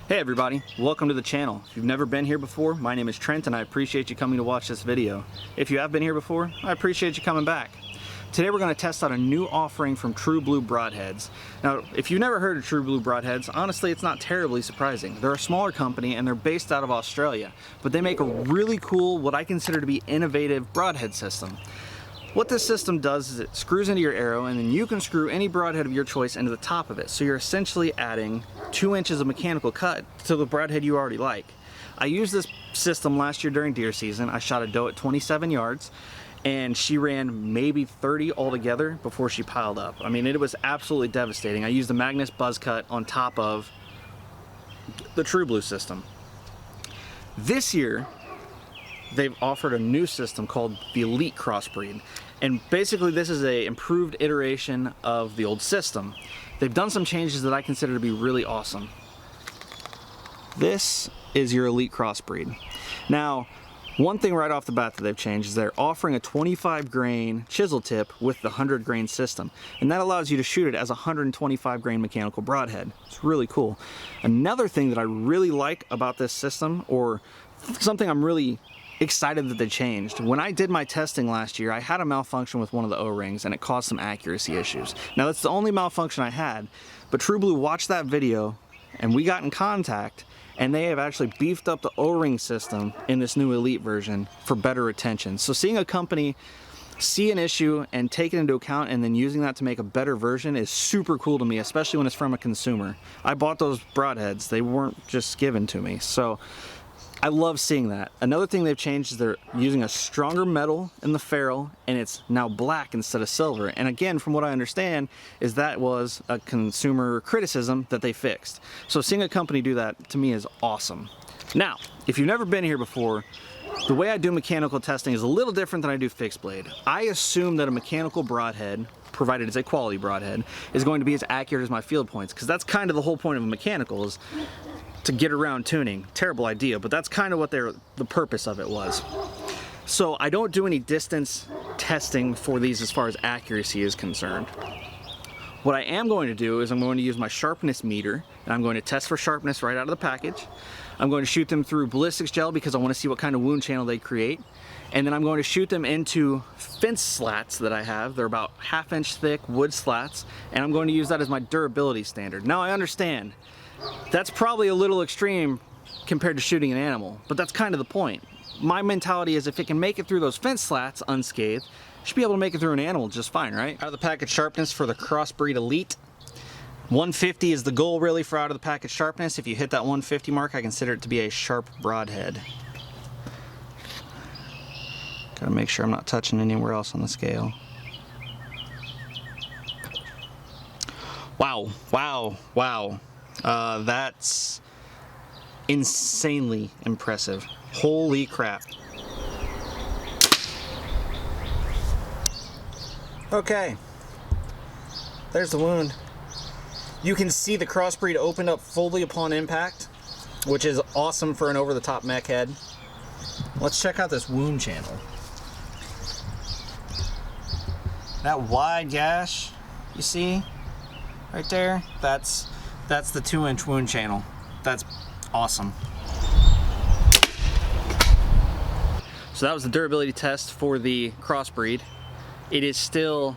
Hey everybody, welcome to the channel. If you've never been here before, my name is Trent and I appreciate you coming to watch this video. If you have been here before, I appreciate you coming back. Today we're going to test out a new offering from TrueBlue Broadheads. Now, if you've never heard of TrueBlue Broadheads, honestly it's not terribly surprising. They're a smaller company and they're based out of Australia, but they make a really cool, what I consider to be innovative broadhead system. What this system does is it screws into your arrow and then you can screw any broadhead of your choice into the top of it. So you're essentially adding 2 inches of mechanical cut to the broadhead you already like. I used this system last year during deer season. I shot a doe at 27 yards and she ran maybe 30 altogether before she piled up. I mean, it was absolutely devastating. I used the Magnus buzz cut on top of the TrueBlue system. This year, they've offered a new system called the Elite Crossbreed. And basically this is a improved iteration of the old system. They've done some changes that I consider to be really awesome. This is your Elite Crossbreed. Now, one thing right off the bat that they've changed is they're offering a 25 grain chisel tip with the 100 grain system. And that allows you to shoot it as a 125 grain mechanical broadhead. It's really cool. Another thing that I really like about this system, or something I'm really excited that they changed. When I did my testing last year, I had a malfunction with one of the O-rings and it caused some accuracy issues. Now that's the only malfunction I had, but TrueBlue watched that video and we got in contact and they have actually beefed up the O-ring system in this new Elite version for better retention. So seeing a company see an issue and take it into account and then using that to make a better version is super cool to me, especially when it's from a consumer. I bought those broadheads, they weren't just given to me. So I love seeing that. Another thing they've changed is they're using a stronger metal in the ferrule and it's now black instead of silver. And again, from what I understand, is that was a consumer criticism that they fixed. So seeing a company do that to me is awesome. Now, if you've never been here before, the way I do mechanical testing is a little different than I do fixed blade. I assume that a mechanical broadhead, provided it's a quality broadhead, is going to be as accurate as my field points, because that's kind of the whole point of a mechanical, is to get around tuning. Terrible idea, but that's kind of what the purpose of it was. So I don't do any distance testing for these as far as accuracy is concerned. What I am going to do is I'm going to use my sharpness meter and I'm going to test for sharpness right out of the package. I'm going to shoot them through ballistics gel because I want to see what kind of wound channel they create. And then I'm going to shoot them into fence slats that I have. They're about 1/2 inch thick wood slats, and I'm going to use that as my durability standard. Now I understand that's probably a little extreme compared to shooting an animal, but that's kind of the point. My mentality is if it can make it through those fence slats unscathed, it should be able to make it through an animal just fine, right? Out of the package sharpness for the Crossbreed Elite, 150 is the goal really for out of the package sharpness. If you hit that 150 mark, I consider it to be a sharp broadhead. Gotta make sure I'm not touching anywhere else on the scale. Wow, wow, wow. That's insanely impressive. Holy crap. Okay, there's the wound. You can see the Crossbreed opened up fully upon impact, which is awesome for an over-the-top mech head. Let's check out this wound channel. That wide gash you see right there, that's the 2 inch wound channel. That's awesome. So that was the durability test for the Crossbreed. It is still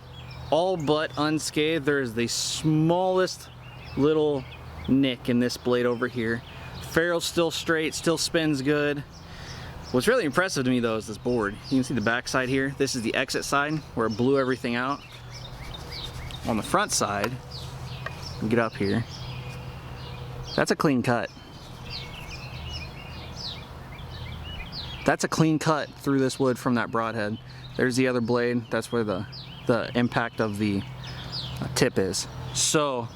all but unscathed. There's the smallest little nick in this blade over here. Ferrule's still straight, still spins good. What's really impressive to me though is this board. You can see the back side here. This is the exit side where it blew everything out. On the front side, get up here, that's a clean cut. That's a clean cut through this wood from that broadhead. There's the other blade. That's where the impact of the tip is. So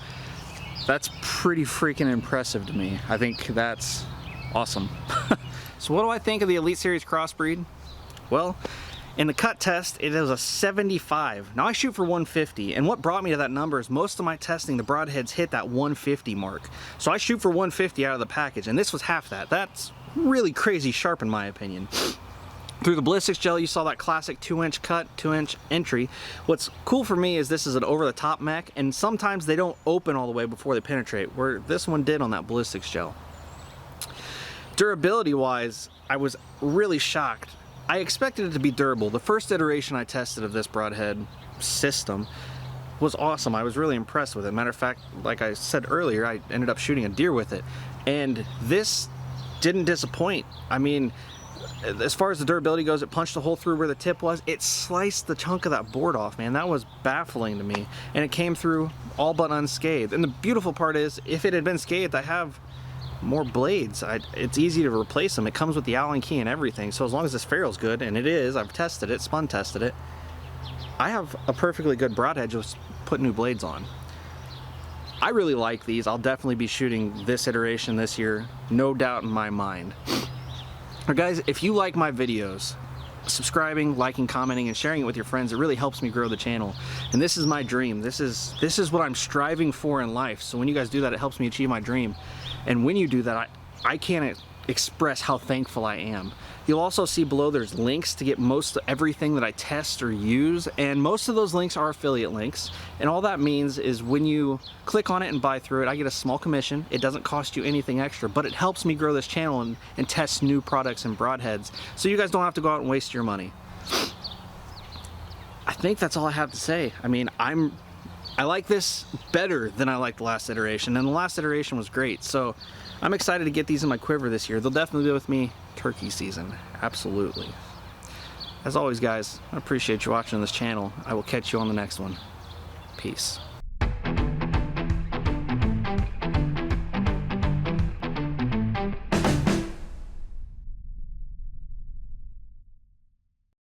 that's pretty freaking impressive to me. I think that's awesome. So what do I think of the Elite Series Crossbreed? Well, in the cut test, it was a 75. Now I shoot for 150, and what brought me to that number is most of my testing, the broadheads hit that 150 mark. So I shoot for 150 out of the package, and this was half that. That's really crazy sharp in my opinion. Through the ballistics gel, you saw that classic 2 inch cut, 2 inch entry. What's cool for me is this is an over-the-top mech, and sometimes they don't open all the way before they penetrate, where this one did on that ballistics gel. Durability wise, I was really shocked. I expected it to be durable. The first iteration I tested of this Broadhead system was awesome. I was really impressed with it. Matter of fact, like I said earlier, I ended up shooting a deer with it. And this didn't disappoint. I mean, as far as the durability goes, it punched a hole through where the tip was. It sliced the chunk of that board off, man. That was baffling to me. And it came through all but unscathed. And the beautiful part is, if it had been scathed, I have more blades. It's easy to replace them. It comes with the Allen key and everything. So as long as this ferrule's good, and it is, I've tested it, spun tested it, I have a perfectly good Broadhead, just put new blades on. I really like these. I'll definitely be shooting this iteration this year, no doubt in my mind. Now guys, if you like my videos, subscribing, liking, commenting, and sharing it with your friends, it really helps me grow the channel. And this is my dream. This is what I'm striving for in life. So when you guys do that, it helps me achieve my dream. And when you do that, I can't express how thankful I am. You'll also see below there's links to get most of everything that I test or use, and most of those links are affiliate links. And all that means is when you click on it and buy through it, I get a small commission. It doesn't cost you anything extra, but it helps me grow this channel and test new products and broadheads, so you guys don't have to go out and waste your money. I think that's all I have to say. I mean, I like this better than I liked the last iteration, and the last iteration was great. So I'm excited to get these in my quiver this year. They'll definitely be with me turkey season, absolutely. As always guys, I appreciate you watching this channel. I will catch you on the next one. Peace.